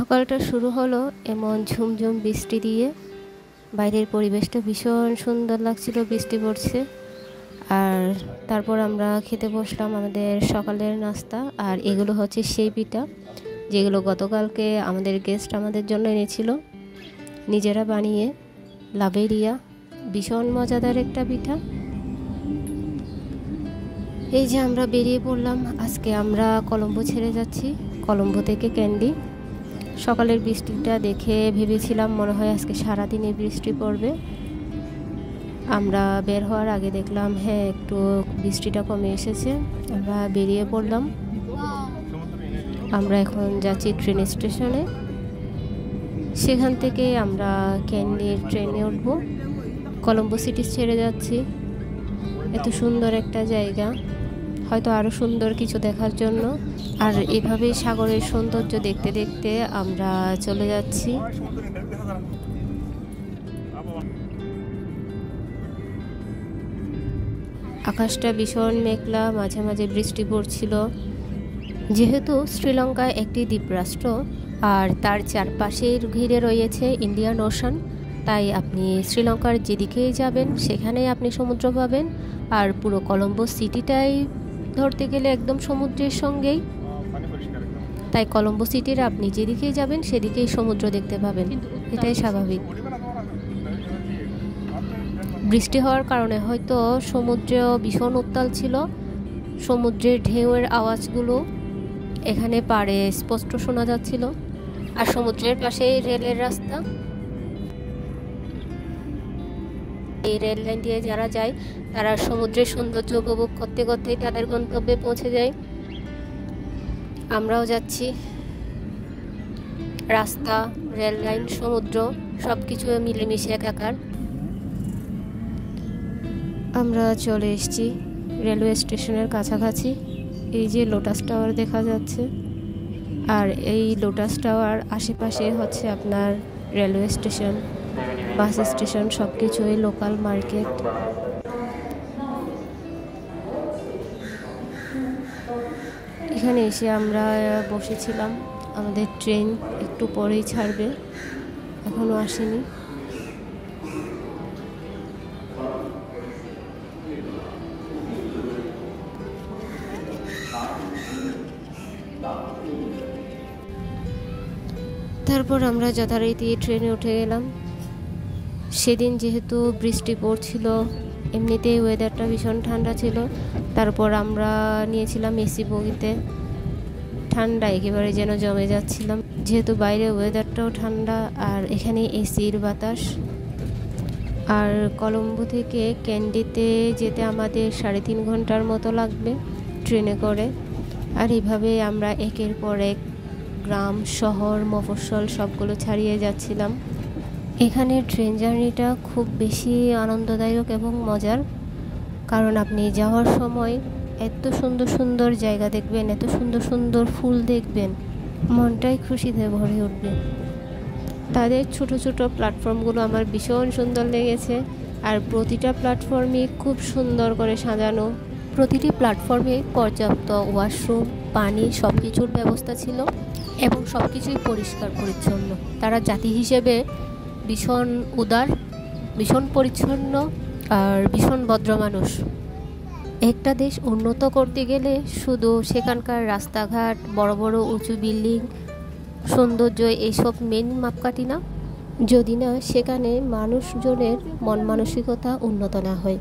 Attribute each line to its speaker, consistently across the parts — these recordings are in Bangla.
Speaker 1: সকালটা শুরু হলো এমন ঝুমঝুম বৃষ্টি দিয়ে। বাইরের পরিবেশটা ভীষণ সুন্দর লাগছিল, বৃষ্টি পড়ছে। আর তারপর আমরা খেতে বসলাম আমাদের সকালের নাস্তা। আর এগুলো হচ্ছে সেই পিঠা যেগুলো গতকালকে আমাদের গেস্ট আমাদের জন্য এনেছিল, নিজেরা বানিয়ে। লাভেরিয়া, ভীষণ মজাদার একটা পিঠা। এই যে আমরা বেরিয়ে পড়লাম, আজকে আমরা কলম্বো ছেড়ে যাচ্ছি, কলম্বো থেকে ক্যান্ডি। সকালের বৃষ্টিটা দেখে ভেবেছিলাম মনে হয় আজকে সারাদিনে বৃষ্টি পড়বে। আমরা বের হওয়ার আগে দেখলাম হ্যাঁ একটু বৃষ্টিটা কমে এসেছে। আমরা বেরিয়ে পড়লাম। আমরা এখন যাচ্ছি ট্রেন স্টেশনে, সেখান থেকে আমরা ক্যান্ডির ট্রেনে উঠব। কলম্বো সিটি ছেড়ে যাচ্ছি। এত সুন্দর একটা জায়গা, হয়তো আরও সুন্দর কিছু দেখার জন্য। আর এভাবেই সাগরের সৌন্দর্য দেখতে দেখতে আমরা চলে যাচ্ছি। আকাশটা ভীষণ মেঘলা, মাঝে মাঝে বৃষ্টি পড়ছিল। যেহেতু শ্রীলঙ্কা একটি দ্বীপরাষ্ট্র আর তার চারপাশের ঘিরে রয়েছে ইন্ডিয়ান ওশান, তাই আপনি শ্রীলঙ্কার যেদিকেই যাবেন সেখানেই আপনি সমুদ্র পাবেন। আর পুরো কলম্বো সিটিটাই ধরতে গেলে একদম সমুদ্রের সঙ্গেই, তাই কলম্বো সিটির আপনি যেদিকেই যাবেন সেদিকেই সমুদ্র দেখতে পাবেন, এটাই স্বাভাবিক। বৃষ্টি হওয়ার কারণে হয়তো সমুদ্রেও ভীষণ উত্তাল ছিল, সমুদ্রের ঢেউয়ের আওয়াজগুলো এখানে পাড়ে স্পষ্ট শোনা যাচ্ছিল। আর সমুদ্রের পাশেই রেলের রাস্তা, এই রেল লাইন দিয়ে যারা যায় তারা সমুদ্রের সৌন্দর্য উপভোগ করতে করতেই তাদের গন্তব্যে পৌঁছে যায়। আমরাও যাচ্ছি। রাস্তা, রেল লাইন, সমুদ্র সব কিছু মিলেমিশে একাকার। আমরা চলে এসেছি রেলওয়ে স্টেশনের কাছাকাছি। এই যে লোটাস টাওয়ার দেখা যাচ্ছে, আর এই লোটাস টাওয়ার আশেপাশে হচ্ছে আপনার রেলওয়ে স্টেশন, বাস স্টেশন, সব কিছুই লোকাল মার্কেট। এখানে এসে আমরা বসেছিলাম, আমাদের ট্রেন একটু পরেই ছাড়বে, এখনও আসেনি। তারপর আমরা যথারীতি ট্রেনে উঠে গেলাম। সেদিন যেহেতু বৃষ্টি পড়ছিল, এমনিতেই ওয়েদারটা ভীষণ ঠান্ডা ছিল, তারপর আমরা নিয়েছিলাম এসি বগিতে। ঠান্ডা একেবারে যেন জমে যাচ্ছিলাম, যেহেতু বাইরে ওয়েদারটাও ঠান্ডা আর এখানে এসির বাতাস। আর কলম্বো থেকে ক্যান্ডিতে যেতে আমাদের 3.5 ঘন্টার মতো লাগবে ট্রেনে করে। আর এভাবে আমরা একের পর এক গ্রাম, শহর, মফস্বল সবগুলো ছাড়িয়ে যাচ্ছিলাম। এখানে ট্রেন জার্নিটা খুব বেশি আনন্দদায়ক এবং মজার, কারণ আপনি যাওয়ার সময় এত সুন্দর সুন্দর জায়গা দেখবেন, এত সুন্দর সুন্দর ফুল দেখবেন, মনটাই খুশিতে ভরে উঠবে। তাদের ছোট ছোট প্ল্যাটফর্মগুলো আমার ভীষণ সুন্দর লেগেছে, আর প্রতিটা প্ল্যাটফর্মই খুব সুন্দর করে সাজানো। প্রতিটি প্ল্যাটফর্মে পর্যাপ্ত ওয়াশরুম, পানি, সব কিছুর ব্যবস্থা ছিল এবং সব কিছুই পরিষ্কার পরিচ্ছন্ন। তারা জাতি হিসেবে ভীষণ উদার, ভীষণ পরিচ্ছন্ন আর ভীষণ ভদ্র মানুষ। একটা দেশ উন্নত করতে গেলে শুধু সেখানকার রাস্তাঘাট, বড় বড় উঁচু বিল্ডিং, সৌন্দর্য এইসব মেন মাপকাঠি না, যদি না সেখানে মানুষজনের মন মানসিকতা উন্নত না হয়।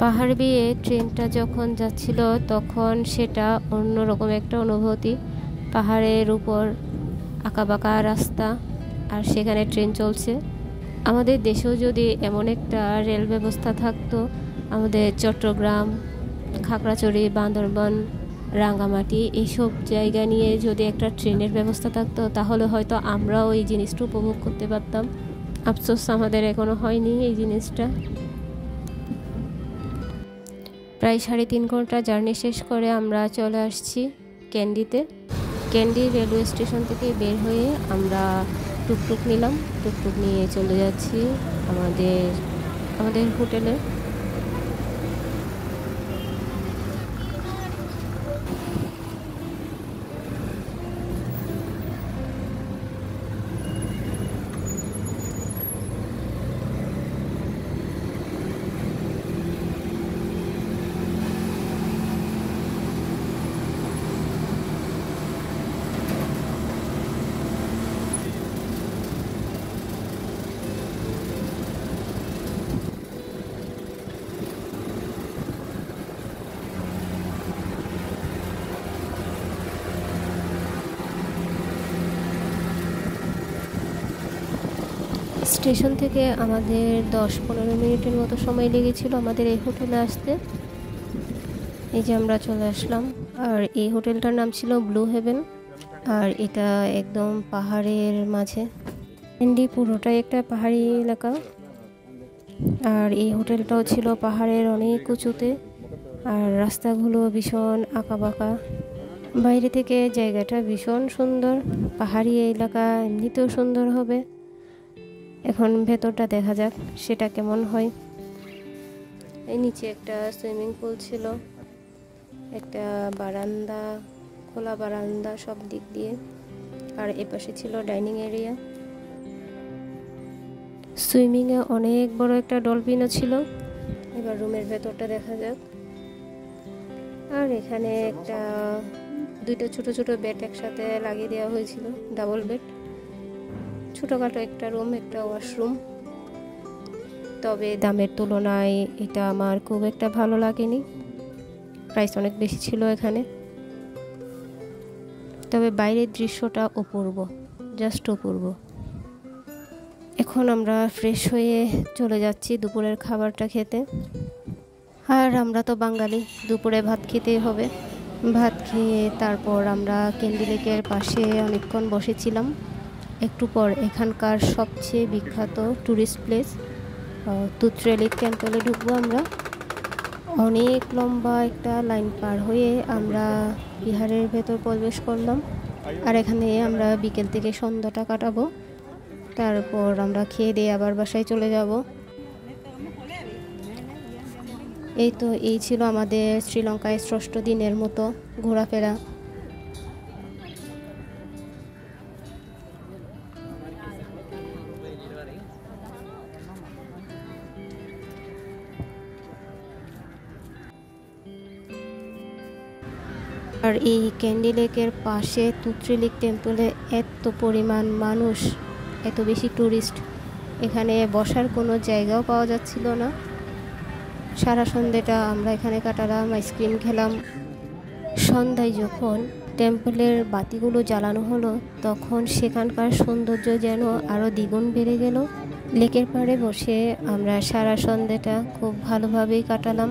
Speaker 1: পাহাড় বেয়ে ট্রেনটা যখন যাচ্ছিল তখন সেটা অন্যরকম একটা অনুভূতি। পাহাড়ের উপর আঁকাবাঁকা রাস্তা, আর সেখানে ট্রেন চলছে। আমাদের দেশেও যদি এমন একটা রেল ব্যবস্থা থাকতো, আমাদের চট্টগ্রাম, খাগড়াছড়ি, বান্দরবান রাঙ্গামাটি এইসব জায়গা নিয়ে যদি একটা ট্রেনের ব্যবস্থা থাকতো তাহলে হয়তো আমরাও এই জিনিসটা উপভোগ করতে পারতাম। আফসোস আমাদের এখনো হয়নি এই জিনিসটা। প্রায় 3.5 ঘন্টা জার্নি শেষ করে আমরা চলে আসছি ক্যান্ডিতে। ক্যান্ডি রেলওয়ে স্টেশন থেকে বের হয়ে আমরা টুকটুক নিলাম, টুকটুক নিয়ে চলে যাচ্ছি আমাদের হোটেলে। স্টেশন থেকে আমাদের 10-15 মিনিটের মতো সময় লেগেছিল আমাদের এই হোটেলে আসতে। এই যে আমরা চলে আসলাম। আর এই হোটেলটার নাম ছিল ব্লু হেভেন, আর এটা একদম পাহাড়ের মাঝে। ক্যান্ডি পুরোটাই একটা পাহাড়ি এলাকা, আর এই হোটেলটাও ছিল পাহাড়ের অনেক উঁচুতে, আর রাস্তাগুলো ভীষণ আঁকাবাঁকা। বাইরে থেকে জায়গাটা ভীষণ সুন্দর, পাহাড়ি এলাকা এমনিতেও সুন্দর হবে। এখন ভেতরটা দেখা যাক সেটা কেমন হয়। এই নিচে একটা সুইমিং পুল ছিল, একটা বারান্দা, খোলা বারান্দা সব দিক দিয়ে, আর এপাশে ছিল ডাইনিং এরিয়া। সুইমিংয়ে অনেক বড় একটা ডলফিনও ছিল। এবার রুমের ভেতরটা দেখা যাক। আর এখানে দুইটা ছোট ছোট বেড একসাথে লাগিয়ে দেওয়া হয়েছিল, ডাবল বেড। ছোটখাটো একটা রুম, একটা ওয়াশরুম। তবে দামের তুলনায় এটা আমার খুব একটা ভালো লাগেনি, প্রাইস অনেক বেশি ছিল এখানে। তবে বাইরের দৃশ্যটা অপূর্ব, জাস্ট অপূর্ব। এখন আমরা ফ্রেশ হয়ে চলে যাচ্ছি দুপুরের খাবারটা খেতে। আর আমরা তো বাঙালি, দুপুরে ভাত খেতেই হবে। ভাত খেয়ে তারপর আমরা ক্যান্ডি লেকের পাশে অনেকক্ষণ বসেছিলাম। একটু পর এখানকার সবচেয়ে বিখ্যাত ট্যুরিস্ট প্লেস তুত্রে লেক টেম্পলে ঢুকবো আমরা। অনেক লম্বা একটা লাইন পার হয়ে আমরা বিহারের ভেতর প্রবেশ করলাম। আর এখানে আমরা বিকেল থেকে সন্ধ্যাটা কাটাবো। তারপর আমরা খেয়ে দিয়ে আবার বাসায় চলে যাব। এই ছিল আমাদের শ্রীলঙ্কায় 6ষ্ঠ দিনের মতো ঘোরাফেরা। আর এই ক্যান্ডি লেকের পাশে তুত্রি লেক টেম্পলে এত পরিমাণ মানুষ, এত বেশি ট্যুরিস্ট, এখানে বসার কোনো জায়গাও পাওয়া যাচ্ছিল না। সারা সন্ধ্যাটা আমরা এখানে কাটালাম, আইসক্রিম খেলাম। সন্ধ্যায় যখন টেম্পলের বাতিগুলো জ্বালানো হলো তখন সেখানকার সৌন্দর্য যেন আরও দ্বিগুণ বেড়ে গেল। লেকের পাড়ে বসে আমরা সারা সন্ধ্যাটা খুব ভালোভাবেই কাটালাম।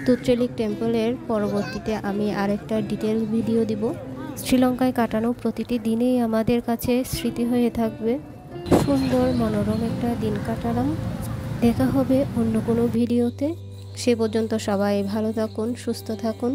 Speaker 1: তুত্রে লেক টেম্পলের পরবর্তীতে আমি আরেকটা ডিটেল ভিডিও দিব। শ্রীলঙ্কায় কাটানো প্রতিটি দিনেই আমাদের কাছে স্মৃতি হয়ে থাকবে। সুন্দর মনোরম একটা দিন কাটালাম। দেখা হবে অন্য কোনো ভিডিওতে। সে পর্যন্ত সবাই ভালো থাকুন, সুস্থ থাকুন।